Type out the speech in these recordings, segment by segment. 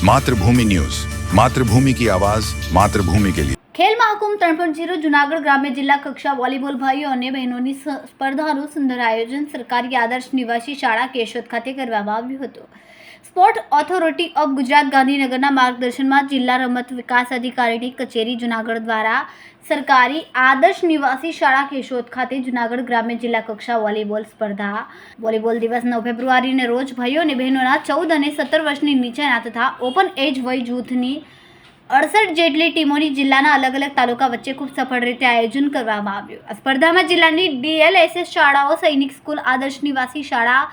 मातृभूमि न्यूज, मातृभूमि की आवाज, मातृभूमि के लिए। ખેલ મહાકુંભ 3.0 જૂનાગઢ ગ્રામ્ય જિલ્લા કક્ષા વોલીબોલ ભાઈઓ અને બહેનોની સ્પર્ધાનું સુંદર આયોજન સરકારી આદર્શ નિવાસી શાળા કેશોદ ખાતે કરવામાં આવ્યું હતું। સ્પોર્ટ ઓથોરિટી ઓફ ગુજરાત ગાંધીનગરના માર્ગદર્શનમાં જિલ્લા રમત વિકાસ અધિકારીની કચેરી જૂનાગઢ દ્વારા સરકારી આદર્શ નિવાસી શાળા કેશોદ ખાતે જૂનાગઢ ગ્રામ્ય જિલ્લા કક્ષા વોલીબોલ સ્પર્ધા વોલીબોલ દિવસ 9 ફેબ્રુઆરીને રોજ ભાઈઓ અને બહેનોના 14 અને 17 વર્ષની નીચેના તથા ઓપન એજ વય જૂથની 68 જેટલી ટીમોની જિલ્લાના અલગ અલગ તાલુકા વચ્ચે ખૂબ સફળ રીતે આયોજન કરવામાં આવ્યું। આ સ્પર્ધામાં જિલ્લાની DLSS શાળાઓ, સૈનિક સ્કૂલ, આદર્શ નિવાસી શાળા,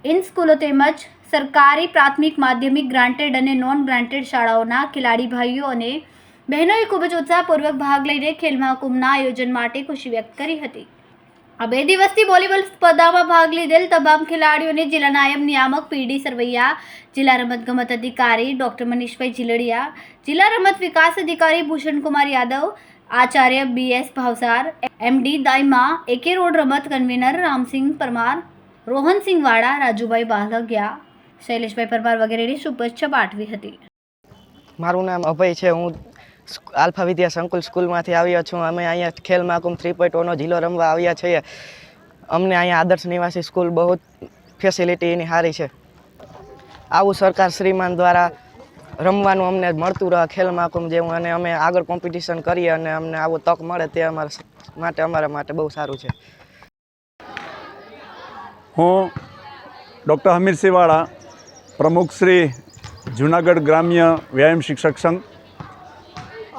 ઇન સ્કૂલો તેમજ સરકારી પ્રાથમિક, માધ્યમિક, ગ્રાન્ટેડ અને નોન ગ્રાન્ટેડ શાળાઓના ખેલાડી ભાઈઓ અને બહેનોએ ખૂબ જ ઉત્સાહપૂર્વક ભાગ લઈને ખેલ મહાકુંભના આયોજન માટે ખુશી વ્યક્ત કરી હતી। આ 2 દિવસથી વોલીબોલ સ્પર્ધામાં ભાગ લીધેલ તમામ ખેલાડીઓને જિલ્લા નાયબ નિયામક PD સરવૈયા, જિલ્લા રમતગમત અધિકારી ડૉક્ટર મનીષભાઈ ઝીલડિયા, જિલ્લા રમત વિકાસ અધિકારી ભૂષણકુમાર Yadav, Acharya BS Bhavsar, MD દાઈમા, AK road રમત કન્વીનર રામસિંહ પરમાર, રોહનસિંહ વાડા, રાજુભાઈ બાલગિયા, શૈલેષભાઈ પરમાર વગેરેની શુભેચ્છા પાઠવી હતી। મારું નામ અભય છે। હું આલ્ફા વિદ્યા સંકુલ સ્કૂલમાંથી આવ્યો છું। અમે અહીંયા ખેલ મહાકુંભ 3.0નો જિલ્લો રમવા આવ્યા છીએ। અમને અહીંયા આદર્શ નિવાસી સ્કૂલ બહુ ફેસિલિટી એની સારી છે। આવું સરકાર શ્રીમાન દ્વારા રમવાનું અમને મળતું રહે ખેલ મહાકુંભ જેવું, અને અમે આગળ કોમ્પિટિશન કરીએ અને અમને આવો તક મળે તે અમારા માટે બહુ સારું છે। હું ડૉક્ટર હમીરસિંહ વાળા, પ્રમુખ શ્રી જૂનાગઢ ગ્રામ્ય વ્યાયામ શિક્ષક સંઘ।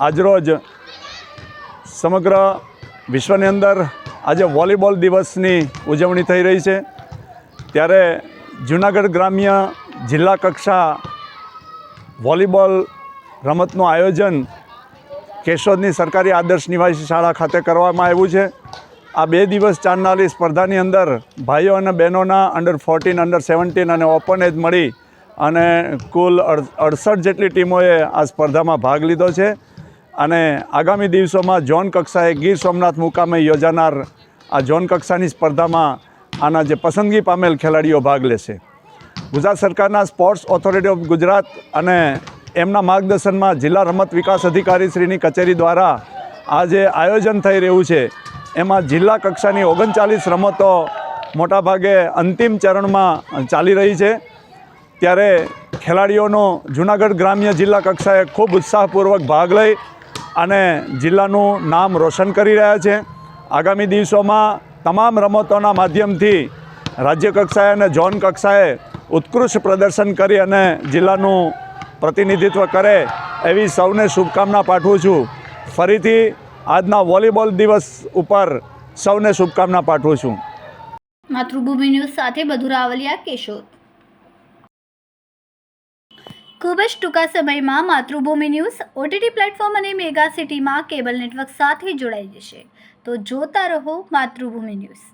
આજરોજ સમગ્ર વિશ્વની અંદર આજે વોલીબોલ દિવસની ઉજવણી થઈ રહી છે, ત્યારે જૂનાગઢ ગ્રામ્ય જિલ્લા કક્ષા વોલીબોલ રમતનું આયોજન કેશોદની સરકારી આદર્શ નિવાસી શાળા ખાતે કરવામાં આવ્યું છે। આ 2 દિવસ ચાલનારી સ્પર્ધાની અંદર ભાઈઓ અને બહેનોના અંડર 14, અંડર 17 અને ઓપન એજ મળી અને કુલ 68 જેટલી ટીમોએ આ સ્પર્ધામાં ભાગ લીધો છે, અને આગામી દિવસોમાં ઝોન કક્ષાએ ગીર સોમનાથ મુકામે યોજાનાર આ ઝોન કક્ષાની સ્પર્ધામાં આના જે પસંદગી પામેલ ખેલાડીઓ ભાગ લેશે। ગુજરાત સરકારના સ્પોર્ટ્સ ઓથોરિટી ઓફ ગુજરાત અને એમના માર્ગદર્શનમાં જિલ્લા રમત વિકાસ અધિકારી શ્રીની કચેરી દ્વારા આ જે આયોજન થઈ રહ્યું છે એમાં જિલ્લા કક્ષાની 39 રમતો મોટાભાગે અંતિમ ચરણમાં ચાલી રહી છે, ત્યારે ખેલાડીઓનો જૂનાગઢ ગ્રામ્ય જિલ્લા કક્ષાએ ખૂબ ઉત્સાહપૂર્વક ભાગ લઈ અને જિલ્લાનું નામ રોશન કરી રહ્યા છે। આગામી દિવસોમાં તમામ રમતોના માધ્યમથી રાજ્ય કક્ષાએ અને ઝોન કક્ષાએ ઉત્કૃષ્ટ પ્રદર્શન કરી અને જિલ્લાનું પ્રતિનિધિત્વ કરે એવી સૌને શુભકામના પાઠવું છું। ફરીથી આજના વોલીબોલ દિવસ ઉપર સૌને શુભકામના પાઠવું છું। માતૃભૂમિ ન્યૂઝ સાથે બધુ રાવલિયા, કેશોદ। ખૂબ જ ટૂંકા સમયમાં માતૃભૂમિ ન્યૂઝ OTT પ્લેટફોર્મ અને મેગા સિટીમાં કેબલ નેટવર્ક સાથે જોડાઈ જશે, તો જોતા રહો માતૃભૂમિ ન્યૂઝ।